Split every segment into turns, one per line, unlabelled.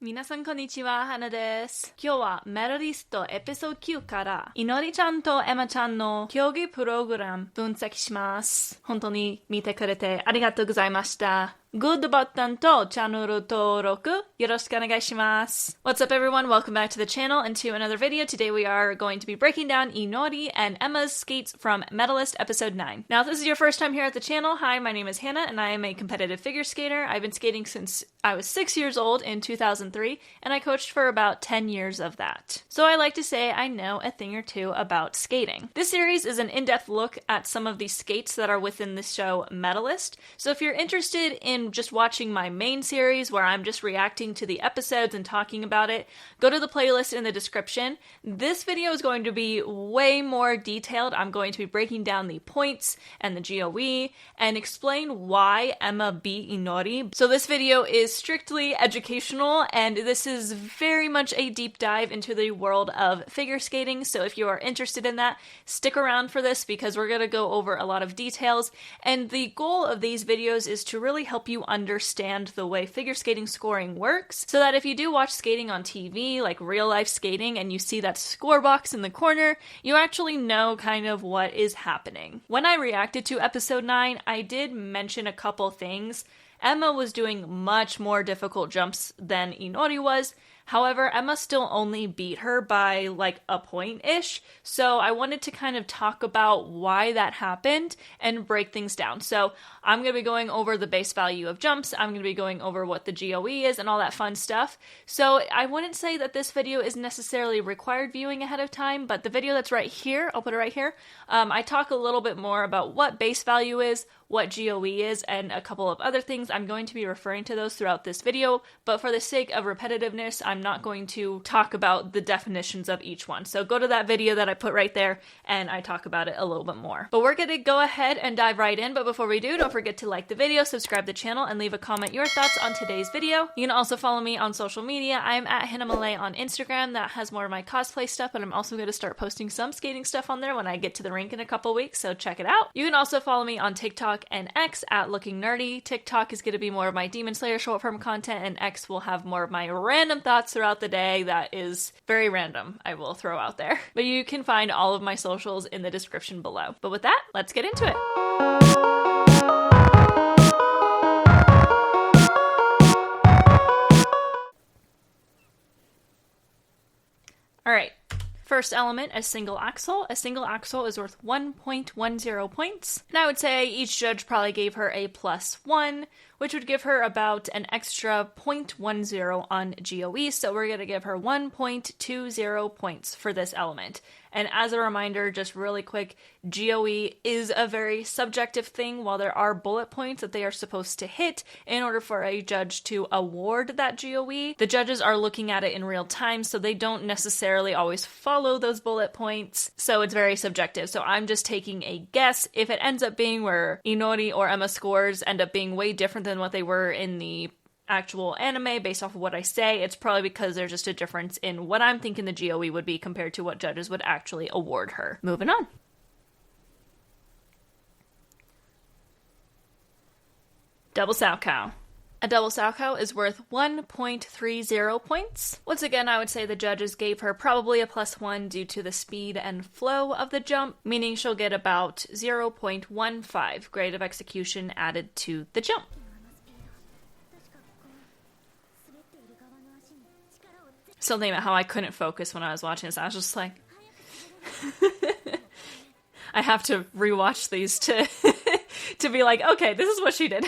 皆さんこんにちは、花です。今日はメダリストエピソード9からいのりちゃんとエマちゃんの競技プログラム分析します。本当に見てくれてありがとうございました。グッドボタンとチャンネル登録よろしくお願いします。What's up everyone? Welcome back to the channel and to another video. Today we are going to be breaking down Inori and Emma's skates from Medalist episode 9. Now if this is your first time here at the channel, hi, my name is Hannah and I am a competitive figure skater. I've been skating since I was 6 years old in 2003 and I coached for about 10 years of that. So I like to say I know a thing or two about skating. This series is an in-depth look at some of the skates that are within the show Medalist. So if you're interested in just watching my main series where I'm just reacting to the episodes and talking about it, go to the playlist in the description. This video is going to be way more detailed. I'm going to be breaking down the points and the GOE and explain why Emma beat Inori. So this video is strictly educational and this is very much a deep dive into the world of figure skating. So if you are interested in that, stick around for this because we're going to go over a lot of details. And the goal of these videos is to really help you understand the way figure skating scoring works so that if you do watch skating on TV, like real life skating, and you see that score box in the corner, you actually know kind of what is happening. When I reacted to episode 9, I did mention a couple things. Emma was doing much more difficult jumps than Inori was. However, Emma still only beat her by like a point-ish, so I wanted to kind of talk about why that happened and break things down. So I'm going to be going over the base value of jumps, I'm going to be going over what the GOE is and all that fun stuff. So I wouldn't say that this video is necessarily required viewing ahead of time, but the video that's right here, I'll put it right here, I talk a little bit more about what base value is, what GOE is, and a couple of other things. I'm going to be referring to those throughout this video, but for the sake of repetitiveness, I'm not going to talk about the definitions of each one. So go to that video that I put right there, and I talk about it a little bit more. But we're going to go ahead and dive right in, but before we do, don't forget to like the video, subscribe to the channel, and leave a comment your thoughts on today's video. You can also follow me on social media. I'm at Hannah Malay on Instagram. That has more of my cosplay stuff, but I'm also going to start posting some skating stuff on there when I get to the rink in a couple weeks, so check it out. You can also follow me on TikTok and X at lookingnerdy. TikTok is going to be more of my Demon Slayer short form content, and X will have more of my random thoughts throughout the day that is very random, I will throw out there. But you can find all of my socials in the description below. But with that, let's get into it. Alright, first element, a single axle. A single axle is worth 1.10 points. And I would say each judge probably gave her a +1, which would give her about an extra 0.10 on GOE. So we're going to give her 1.20 points for this element. And as a reminder, just really quick, GOE is a very subjective thing. While there are bullet points that they are supposed to hit in order for a judge to award that GOE, the judges are looking at it in real time, so they don't necessarily always follow those bullet points. So it's very subjective. So I'm just taking a guess. If it ends up being where Inori or Emma scores end up being way different than what they were in the actual anime based off of what I say, it's probably because there's just a difference in what I'm thinking the GOE would be compared to what judges would actually award her. Moving on. Double Salchow. A double Salchow is worth 1.30 points. Once again, I would say the judges gave her probably a +1 due to the speed and flow of the jump, meaning she'll get about 0.15 grade of execution added to the jump. Something about how I couldn't focus when I was watching this. I was just like, I have to rewatch these to to be like, okay, this is what she did.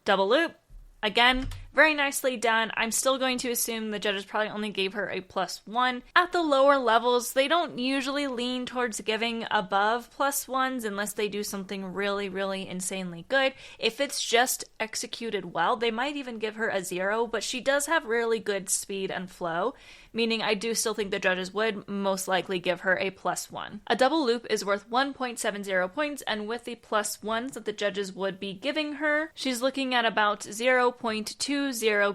Double loop. Again, very nicely done. I'm still going to assume the judges probably only gave her a +1. At the lower levels, they don't usually lean towards giving above +1s unless they do something really, really insanely good. If it's just executed well, they might even give her a 0, but she does have really good speed and flow, meaning I do still think the judges would most likely give her a +1. A double loop is worth 1.70 points, and with the +1s that the judges would be giving her, she's looking at about 0.20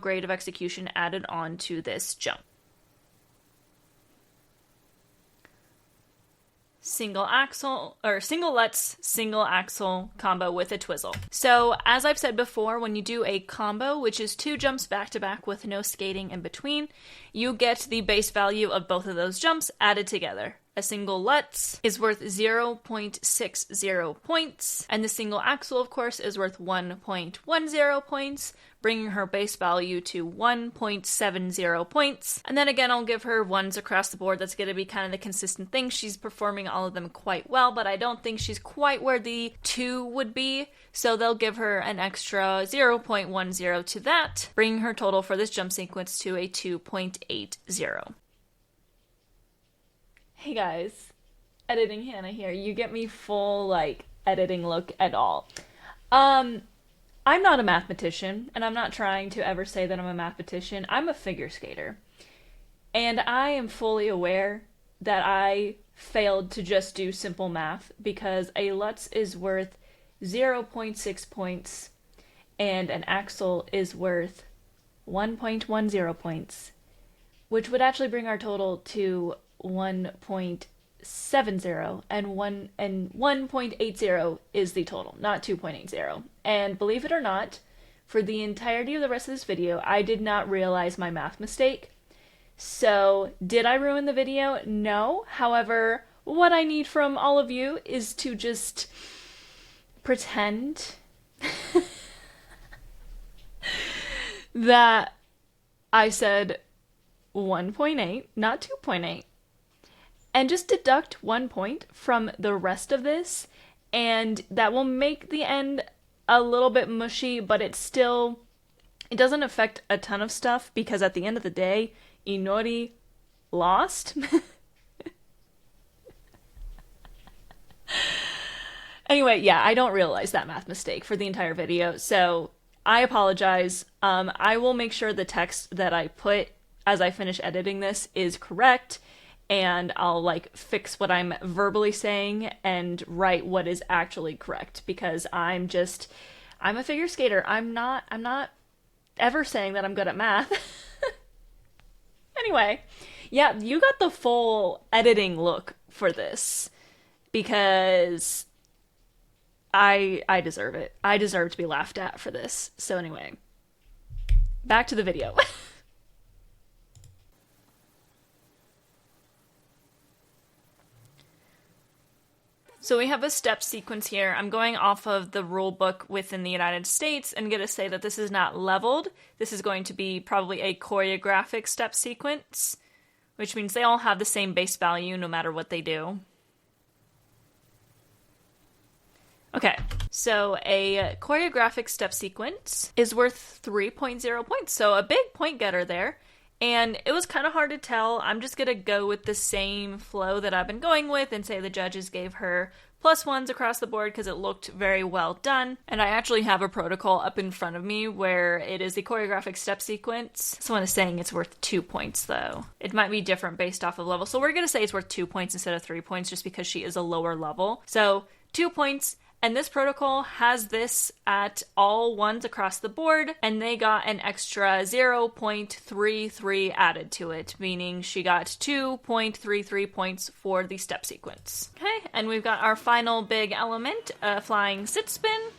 grade of execution added on to this jump. single axle, or single Lutz, single axle combo with a twizzle. So as I've said before, when you do a combo, which is 2 jumps back to back with no skating in between, you get the base value of both of those jumps added together. A single Lutz is worth 0.60 points, and the single axle, of course, is worth 1.10 points, bringing her base value to 1.70 points. And then again, I'll give her 1s across the board. That's going to be kind of the consistent thing. She's performing all of them quite well, but I don't think she's quite where the 2 would be, so they'll give her an extra 0.10 to that, bringing her total for this jump sequence to a 2.80. Hey guys, editing Hannah here. You get me full, editing look at all. I'm not a mathematician, and I'm not trying to ever say that I'm a mathematician. I'm a figure skater. And I am fully aware that I failed to just do simple math, because a Lutz is worth 0.6 points, and an axle is worth 1.10 points, which would actually bring our total to 1.70, and 1.80 is the total, not 2.80. And believe it or not, for the entirety of the rest of this video, I did not realize my math mistake. So, did I ruin the video? No. However, what I need from all of you is to just pretend that I said 1.8, not 2.8. And just deduct 1 point from the rest of this, and that will make the end a little bit mushy, but it doesn't affect a ton of stuff, because at the end of the day, Inori lost. Anyway, yeah, I don't realize that math mistake for the entire video, so I apologize. I will make sure the text that I put as I finish editing this is correct, and I'll fix what I'm verbally saying and write what is actually correct, because I'm a figure skater. I'm not ever saying that I'm good at math. Anyway, yeah, you got the full editing look for this, because I deserve it. I deserve to be laughed at for this. So anyway, back to the video. So we have a step sequence here. I'm going off of the rule book within the United States and going to say that this is not leveled. This is going to be probably a choreographic step sequence, which means they all have the same base value no matter what they do. Okay, so a choreographic step sequence is worth 3.0 points, so a big point getter there. And it was kind of hard to tell. I'm just going to go with the same flow that I've been going with and say the judges gave her +1s across the board because it looked very well done. And I actually have a protocol up in front of me where it is the choreographic step sequence. Someone is saying it's worth 2 points though. It might be different based off of level. So we're going to say it's worth 2 points instead of 3 points just because she is a lower level. So 2 points. And this protocol has this at all 1s across the board, and they got an extra 0.33 added to it, meaning she got 2.33 points for the step sequence. Okay, and we've got our final big element, a flying sit spin.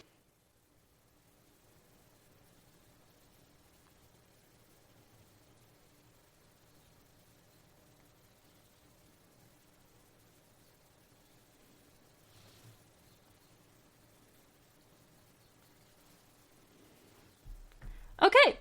Okay,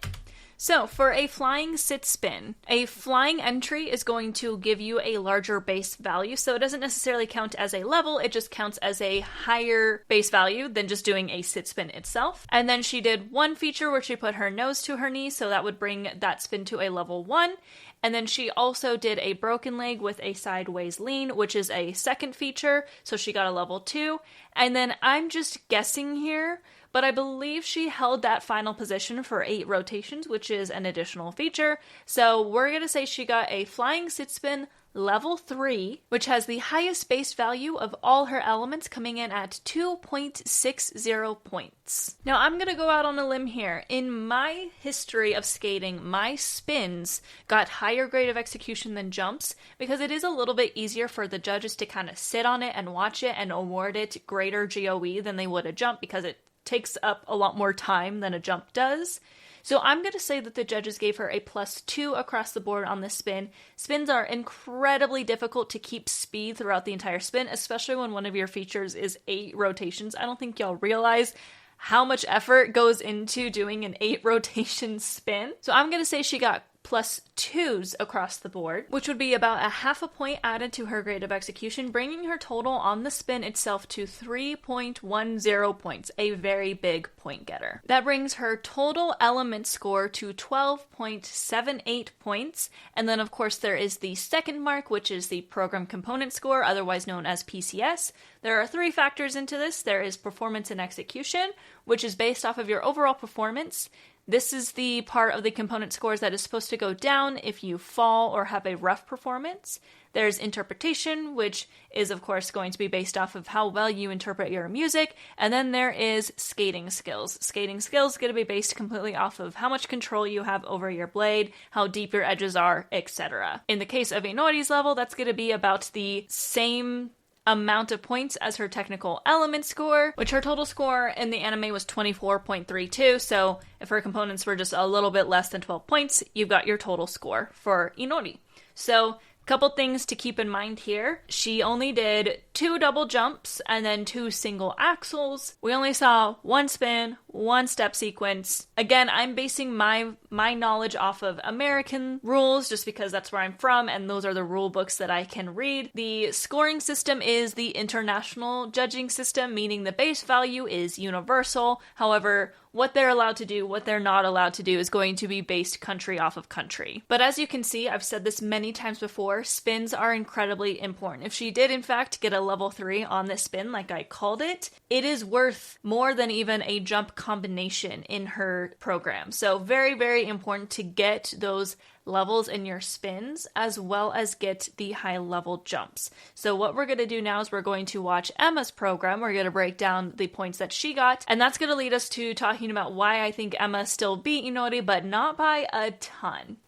so for a flying sit spin, a flying entry is going to give you a larger base value, so it doesn't necessarily count as a level, it just counts as a higher base value than just doing a sit spin itself. And then she did one feature where she put her nose to her knee, so that would bring that spin to a level 1. And then she also did a broken leg with a sideways lean, which is a second feature, so she got a level 2. And then I'm just guessing here, but I believe she held that final position for 8 rotations, which is an additional feature. So we're going to say she got a flying sit spin level 3, which has the highest base value of all her elements, coming in at 2.60 points. Now I'm going to go out on a limb here. In my history of skating, my spins got higher grade of execution than jumps because it is a little bit easier for the judges to kind of sit on it and watch it and award it greater GOE than they would a jump because it takes up a lot more time than a jump does. So I'm going to say that the judges gave her a +2 across the board on this spin. Spins are incredibly difficult to keep speed throughout the entire spin, especially when one of your features is 8 rotations. I don't think y'all realize how much effort goes into doing an 8 rotation spin. So I'm going to say she got +2s across the board, which would be about a half a point added to her grade of execution, bringing her total on the spin itself to 3.10 points, a very big point getter. That brings her total element score to 12.78 points, and then of course there is the second mark, which is the program component score, otherwise known as PCS. There are 3 factors into this. There is performance and execution, which is based off of your overall performance. This is the part of the component scores that is supposed to go down if you fall or have a rough performance. There's interpretation, which is of course going to be based off of how well you interpret your music. And then there is skating skills. Skating skills is going to be based completely off of how much control you have over your blade, how deep your edges are, etc. In the case of Inori's level, that's going to be about the same amount of points as her technical element score, which her total score in the anime was 24.32, so if her components were just a little bit less than 12 points, you've got your total score for Inori. So couple things to keep in mind here. She only did 2 double jumps and then 2 single axels. We only saw 1 spin, 1 step sequence. Again, I'm basing my knowledge off of American rules just because that's where I'm from and those are the rule books that I can read. The scoring system is the international judging system, meaning the base value is universal. However, what they're allowed to do, what they're not allowed to do is going to be based country off of country. But as you can see, I've said this many times before, spins are incredibly important. If she did in fact get a level 3 on this spin, like I called it, it is worth more than even a jump combination in her program. So very, very important to get those levels in your spins as well as get the high level jumps. So what we're going to do now is we're going to watch Emma's program. We're going to break down the points that she got, and that's going to lead us to talking about why I think Emma still beat Inori, but not by a ton.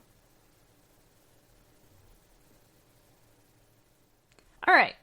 Alright,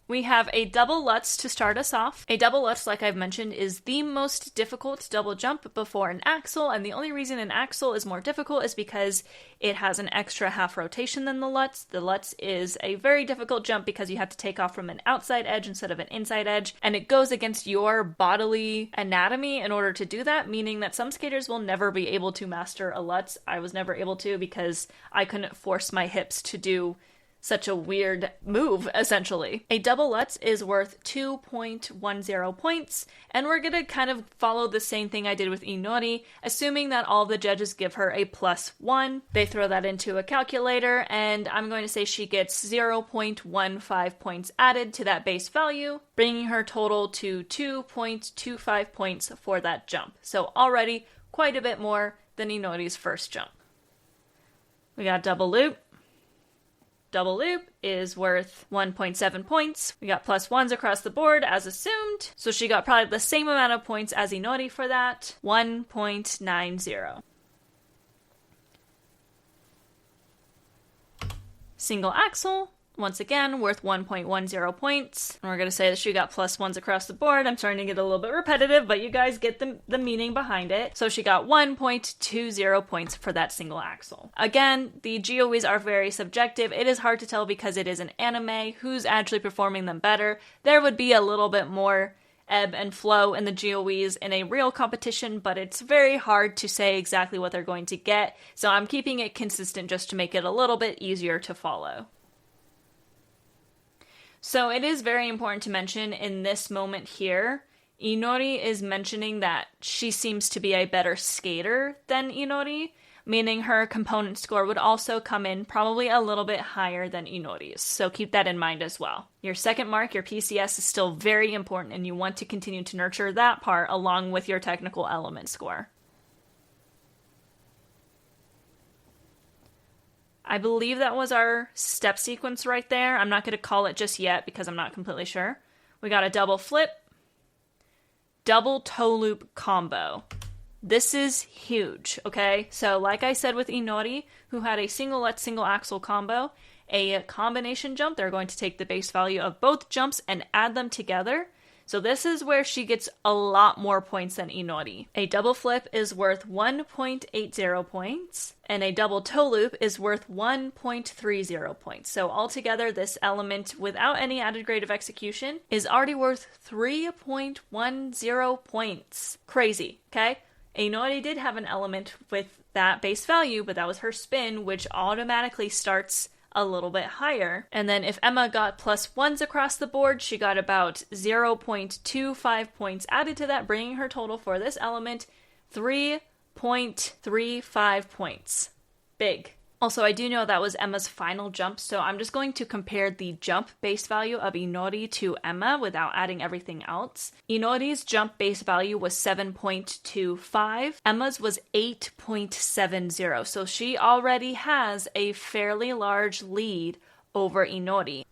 we have a double Lutz to start us off. A double Lutz, like I've mentioned, is the most difficult double jump before an axel, and the only reason an axel is more difficult is because it has an extra half rotation than the Lutz. The Lutz is a very difficult jump because you have to take off from an outside edge instead of an inside edge, and it goes against your bodily anatomy in order to do that, meaning that some skaters will never be able to master a Lutz. I was never able to because I couldn't force my hips to do such a weird move, essentially. A double Lutz is worth 2.10 points, and we're gonna kind of follow the same thing I did with Inori, assuming that all the judges give her a +1. They throw that into a calculator, and I'm going to say she gets 0.15 points added to that base value, bringing her total to 2.25 points for that jump. So already quite a bit more than Inori's first jump. We got double loop. Double loop is worth 1.7 points. We got +1s across the board as assumed. So she got probably the same amount of points as Inori for that. 1.90. Single axel, once again, worth 1.10 points. And we're going to say that she got +1s across the board. I'm starting to get a little bit repetitive, but you guys get the meaning behind it. So she got 1.20 points for that single axel. Again, the GOEs are very subjective. It is hard to tell because it is an anime who's actually performing them better. There would be a little bit more ebb and flow in the GOEs in a real competition, but it's very hard to say exactly what they're going to get. So I'm keeping it consistent just to make it a little bit easier to follow. So it is very important to mention in this moment here, Inori is mentioning that she seems to be a better skater than Inori. meaning her component score would also come in probably a little bit higher than Inori's. So keep that in mind as well. Your second mark, your PCS, is still very important, and you want to continue to nurture that part along with your technical element score. I believe that was our step sequence right there. I'm not going to call it just yet because I'm not completely sure. We got a double flip, double toe loop combo. This is huge, okay? So like I said with Inori, who had a single-let single-axle combo, a combination jump, they're going to take the base value of both jumps and add them together. So this is where she gets a lot more points than Inori. A double flip is worth 1.80 points, and a double toe loop is worth 1.30 points. So altogether, this element, without any added grade of execution, is already worth 3.10 points. Crazy, okay? Inori did have an element with that base value, but that was her spin, which automatically starts a little bit higher. And then if Emma got +1s across the board, she got about 0.25 points added to that, bringing her total for this element 3.35 points. Big. Also, I do know that was Emma's final jump, so I'm just going to compare the jump base value of Inori to Emma without adding everything else. Inori's jump base value was 7.25. Emma's was 8.70, so she already has a fairly large lead over Inori.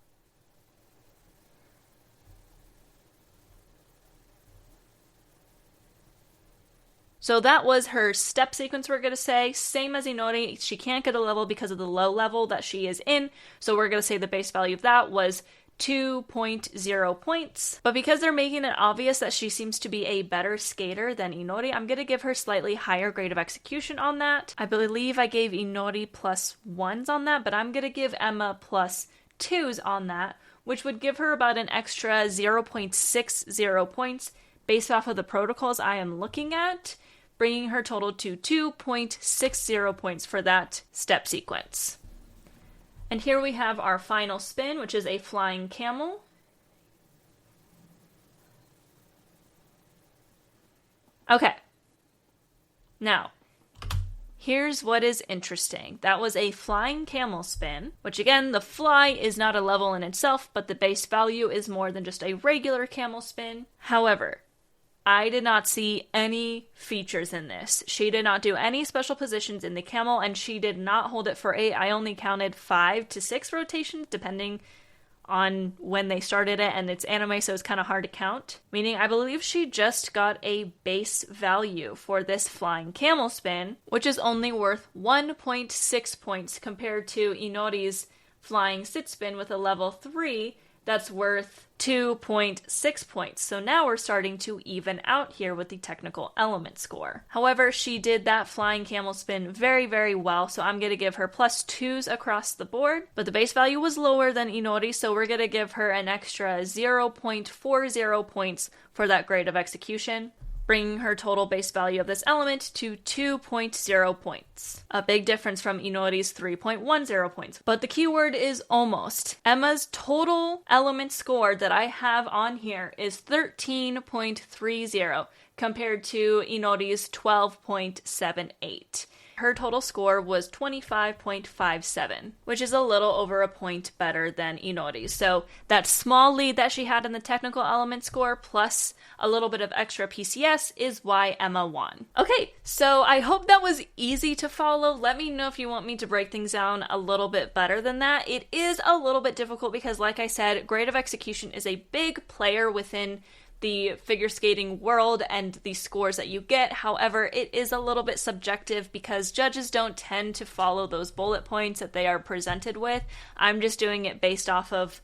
So that was her step sequence, we're going to say. Same as Inori, she can't get a level because of the low level that she is in. So we're going to say the base value of that was 2.0 points. But because they're making it obvious that she seems to be a better skater than Inori, I'm going to give her slightly higher grade of execution on that. I believe I gave Inori +1s on that, but I'm going to give Emma +2s on that, which would give her about an extra 0.60 points based off of the protocols I am looking at, bringing her total to 2.60 points for that step sequence. And here we have our final spin, which is a flying camel. Okay. Now, here's what is interesting. That was a flying camel spin, which again, the fly is not a level in itself, but the base value is more than just a regular camel spin. However, I did not see any features in this. She did not do any special positions in the camel, and she did not hold it for 8. I only counted 5 to 6 rotations, depending on when they started it, and it's anime, so it's kind of hard to count. Meaning, I believe she just got a base value for this flying camel spin, which is only worth 1.6 points compared to Inori's flying sit spin with a level 3, that's worth 2.6 points. So now we're starting to even out here with the technical element score. However, she did that flying camel spin very, very well, so I'm going to give her +2s across the board. But the base value was lower than Inori, so we're going to give her an extra 0.40 points for that grade of execution, bringing her total base value of this element to 2.0 points. A big difference from Inori's 3.10 points. But the keyword is almost. Emma's total element score that I have on here is 13.30 compared to Inori's 12.78. Her total score was 25.57, which is a little over a point better than Inori's. So that small lead that she had in the technical element score plus a little bit of extra PCS is why Emma won. Okay, so I hope that was easy to follow. Let me know if you want me to break things down a little bit better than that. It is a little bit difficult because, like I said, grade of execution is a big player within the figure skating world and the scores that you get. However, it is a little bit subjective because judges don't tend to follow those bullet points that they are presented with. I'm just doing it based off of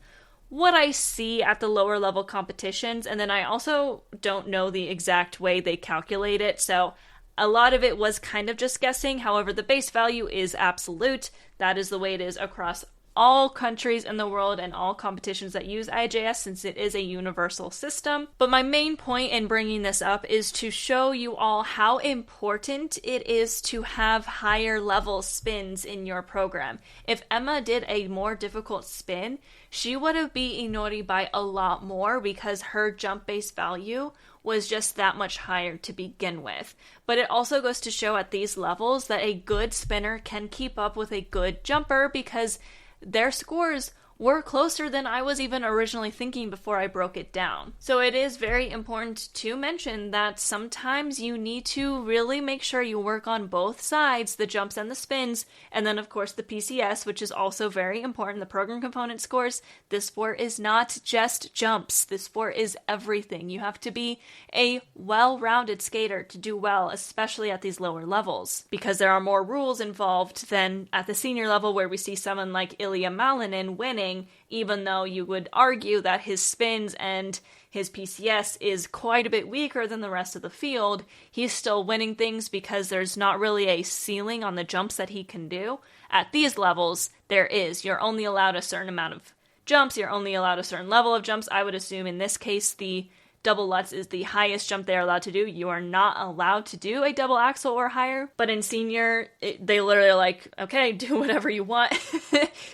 what I see at the lower level competitions, and then I also don't know the exact way they calculate it, so a lot of it was kind of just guessing. However, the base value is absolute. That is the way it is across all countries in the world and all competitions that use IJS since it is a universal system. But my main point in bringing this up is to show you all how important it is to have higher level spins in your program. If Emma did a more difficult spin, she would have beat Inori by a lot more because her jump base value was just that much higher to begin with. But it also goes to show at these levels that a good spinner can keep up with a good jumper because their scores were closer than I was even originally thinking before I broke it down. So it is very important to mention that sometimes you need to really make sure you work on both sides, the jumps and the spins, and then of course the PCS, which is also very important, the program component scores. This sport is not just jumps. This sport is everything. You have to be a well-rounded skater to do well, especially at these lower levels, because there are more rules involved than at the senior level where we see someone like Ilya Malinin winning, even though you would argue that his spins and his PCS is quite a bit weaker than the rest of the field. He's still winning things because there's not really a ceiling on the jumps that he can do. At these levels, there is. You're only allowed a certain amount of jumps. You're only allowed a certain level of jumps. I would assume in this case, the double Lutz is the highest jump they're allowed to do. You are not allowed to do a double axel or higher. But in senior, they literally are like, okay, do whatever you want.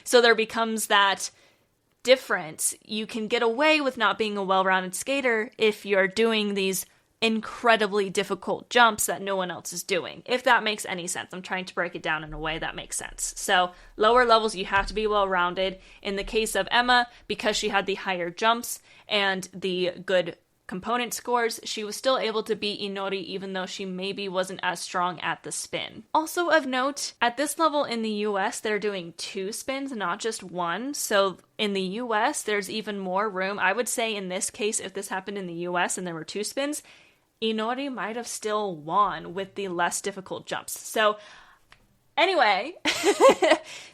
So there becomes that difference. You can get away with not being a well-rounded skater if you're doing these incredibly difficult jumps that no one else is doing, if that makes any sense. I'm trying to break it down in a way that makes sense. So lower levels, you have to be well-rounded. In the case of Emma, because she had the higher jumps and the good component scores, she was still able to beat Inori even though she maybe wasn't as strong at the spin. Also of note, at this level in the US, they're doing 2 spins, not just 1. So in the US, there's even more room. I would say in this case, if this happened in the US and there were 2 spins, Inori might have still won with the less difficult jumps. So anyway,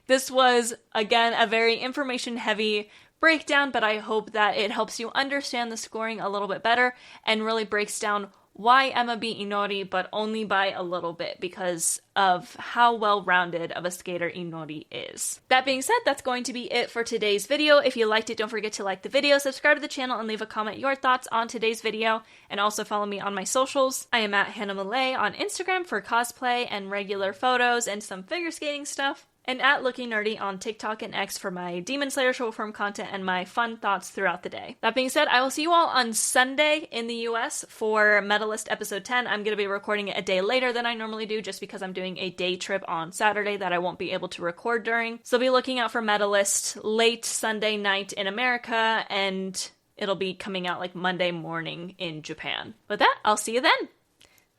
this was, again, a very information-heavy breakdown, but I hope that it helps you understand the scoring a little bit better and really breaks down why Emma beat Inori, but only by a little bit because of how well-rounded of a skater Inori is. That being said, that's going to be it for today's video. If you liked it, don't forget to like the video, subscribe to the channel, and leave a comment your thoughts on today's video, and also follow me on my socials. I am at Hannah Malay on Instagram for cosplay and regular photos and some figure skating stuff, and at lookingnerdy on TikTok and X for my Demon Slayer short form content and my fun thoughts throughout the day. That being said, I will see you all on Sunday in the US for Medalist episode 10. I'm going to be recording it a day later than I normally do just because I'm doing a day trip on Saturday that I won't be able to record during. So be looking out for Medalist late Sunday night in America, and it'll be coming out like Monday morning in Japan. With that, I'll see you then.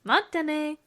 Mata ne!